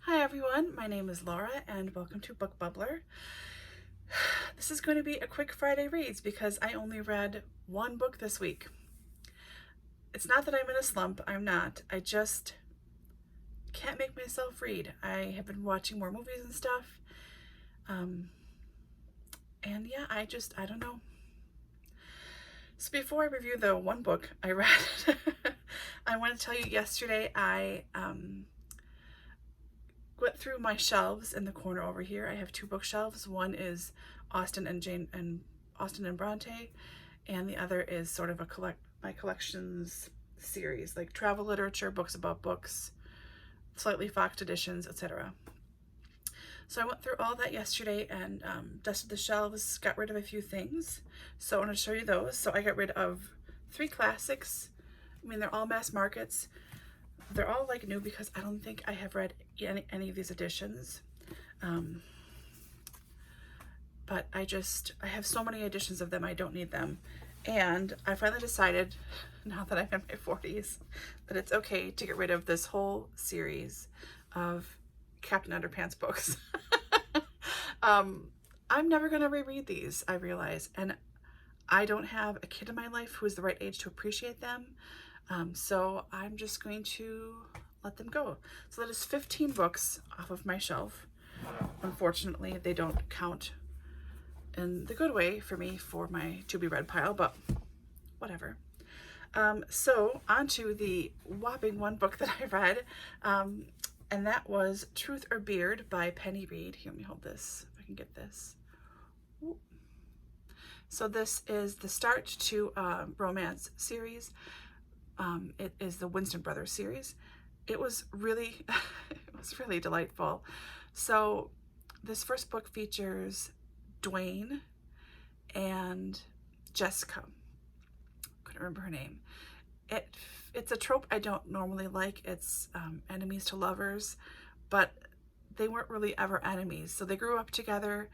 Hi everyone, my name is Laura and welcome to Book Bubbler. This is going to be a quick Friday reads because I only read one book this week. It's not that I'm in a slump, I'm not. I just can't make myself read. I have been watching more movies and stuff. And yeah, I don't know. So before I review the one book I read, I want to tell you yesterday I went through my shelves in the corner over here. I have two bookshelves. One is Austen and Bronte, and the other is sort of my collections series, like travel literature, books about books, slightly foxed editions, etc. So I went through all that yesterday and dusted the shelves, got rid of a few things. So I want to show you those. So I got rid of 3 classics. I mean, they're all mass markets. They're all like new because I don't think I have read any of these editions. But I have so many editions of them, I don't need them. And I finally decided, now that I'm in my 40s, that it's okay to get rid of this whole series of Captain Underpants books. I'm never going to reread these, I realize. And I don't have a kid in my life who is the right age to appreciate them. So I'm just going to let them go. So that is 15 books off of my shelf. Unfortunately, they don't count in the good way for me for my to be read pile, but whatever. So on to the whopping one book that I read, and that was Truth or Beard by Penny Reid. Here, let me hold this, if I can get this. Ooh. So this is the start to a romance series. It is the Winston Brothers series. It was really delightful. So this first book features Dwayne and Jessica. Couldn't remember her name. It's a trope I don't normally like. It's enemies to lovers, but they weren't really ever enemies. So they grew up together.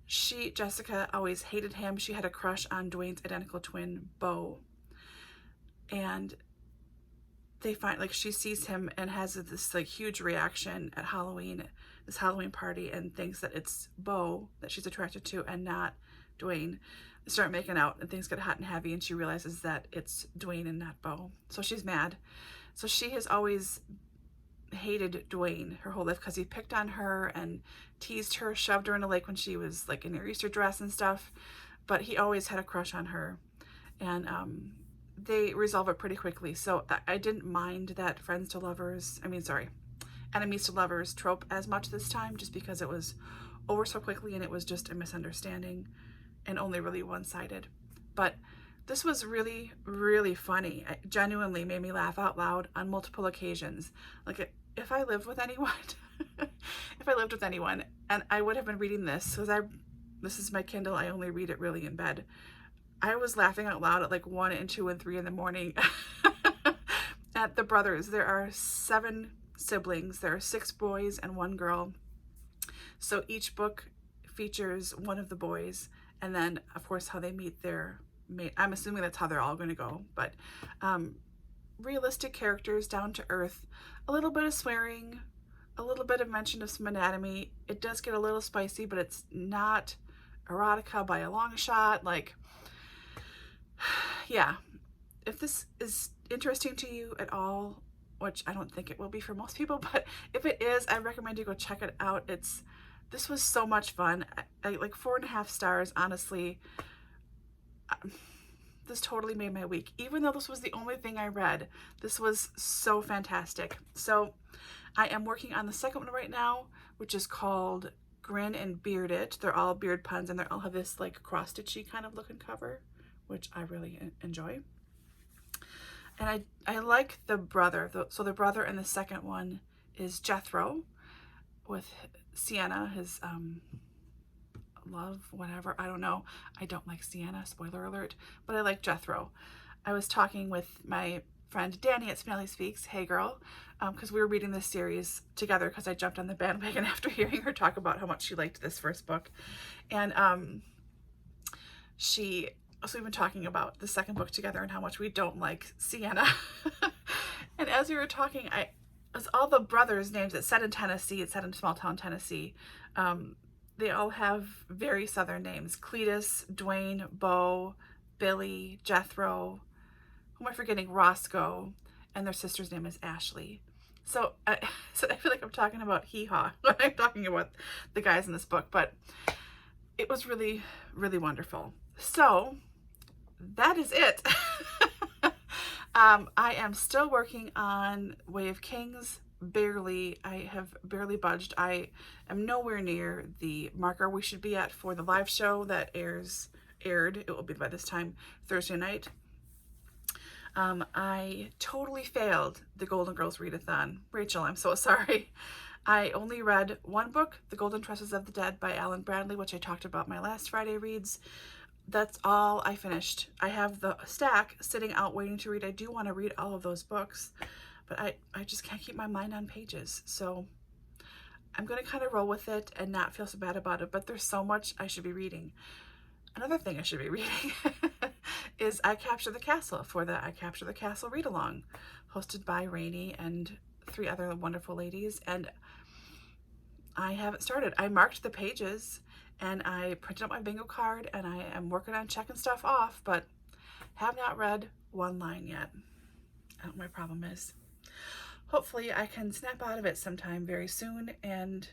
Jessica always hated him. She had a crush on Dwayne's identical twin, Beau. And they find, like, she sees him and has this like huge reaction at this Halloween party, and thinks that it's Beau that she's attracted to and not Dwayne. They start making out and things get hot and heavy, and she realizes that it's Dwayne and not Beau. So she's mad. So she has always hated Dwayne her whole life because he picked on her and teased her, shoved her in a lake when she was like in her Easter dress and stuff. But he always had a crush on her. And they resolve it pretty quickly. So I didn't mind that enemies to lovers trope as much this time, just because it was over so quickly and it was just a misunderstanding and only really one-sided. But this was really, really funny. It genuinely made me laugh out loud on multiple occasions. Like, if I lived with anyone, and I would have been reading this, because this is my Kindle, I only read it really in bed. I was laughing out loud at like 1 and 2 and 3 in the morning at the brothers. There are 7 siblings. There are 6 boys and 1 girl. So each book features one of the boys, and then of course how they meet their mate. I'm assuming that's how they're all going to go, but realistic characters, down to earth, a little bit of swearing, a little bit of mention of some anatomy. It does get a little spicy, but it's not erotica by a long shot. Like, yeah, if this is interesting to you at all, which I don't think it will be for most people, but if it is, I recommend you go check it out. This was so much fun. I like 4.5 stars, honestly. This totally made my week. Even though this was the only thing I read, this was so fantastic. So I am working on the second one right now, which is called Grin and Beard It. They're all beard puns, and they all have this like cross-stitchy kind of looking cover, which I really enjoy. And I like the brother. So the brother in the second one is Jethro, with Sienna, his love, whatever, I don't know. I don't like Sienna, spoiler alert, but I like Jethro. I was talking with my friend Danny at Smiley Speaks, hey girl, because we were reading this series together, because I jumped on the bandwagon after hearing her talk about how much she liked this first book. And so we've been talking about the second book together and how much we don't like Sienna. And as we were talking, it's all the brothers' names. It's set in Tennessee. It's set in small town Tennessee. They all have very southern names. Cletus, Dwayne, Bo, Billy, Jethro, who am I forgetting? Roscoe, and their sister's name is Ashley. So, so I feel like I'm talking about hee-haw when I'm talking about the guys in this book, but it was really, really wonderful. So that is it. I am still working on Way of Kings. Barely. I have barely budged. I am nowhere near the marker we should be at for the live show that aired. It will be by this time Thursday night. I totally failed the Golden Girls Readathon. Rachel, I'm so sorry. I only read one book, The Golden Tresses of the Dead by Alan Bradley, which I talked about my last Friday reads. That's all I finished. I have the stack sitting out waiting to read. I do want to read all of those books, but I just can't keep my mind on pages. So I'm going to kind of roll with it and not feel so bad about it, but there's so much I should be reading. Another thing I should be reading is I Capture the Castle for the I Capture the Castle read-along, hosted by Rainey and 3 other wonderful ladies, and I haven't started. I marked the pages and I printed up my bingo card and I am working on checking stuff off, but have not read one line yet. I don't know what my problem is. Hopefully I can snap out of it sometime very soon and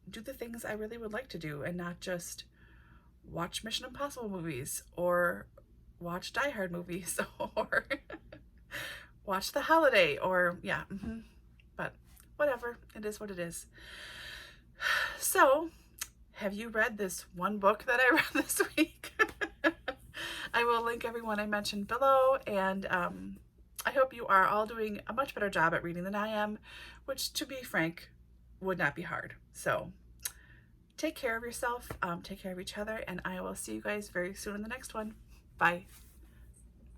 do the things I really would like to do and not just watch Mission Impossible movies or watch Die Hard movies or watch The Holiday or yeah. But whatever, it is what it is. So, have you read this one book that I read this week? I will link everyone I mentioned below, and I hope you are all doing a much better job at reading than I am, which, to be frank, would not be hard. So, take care of yourself, take care of each other, and I will see you guys very soon in the next one. Bye.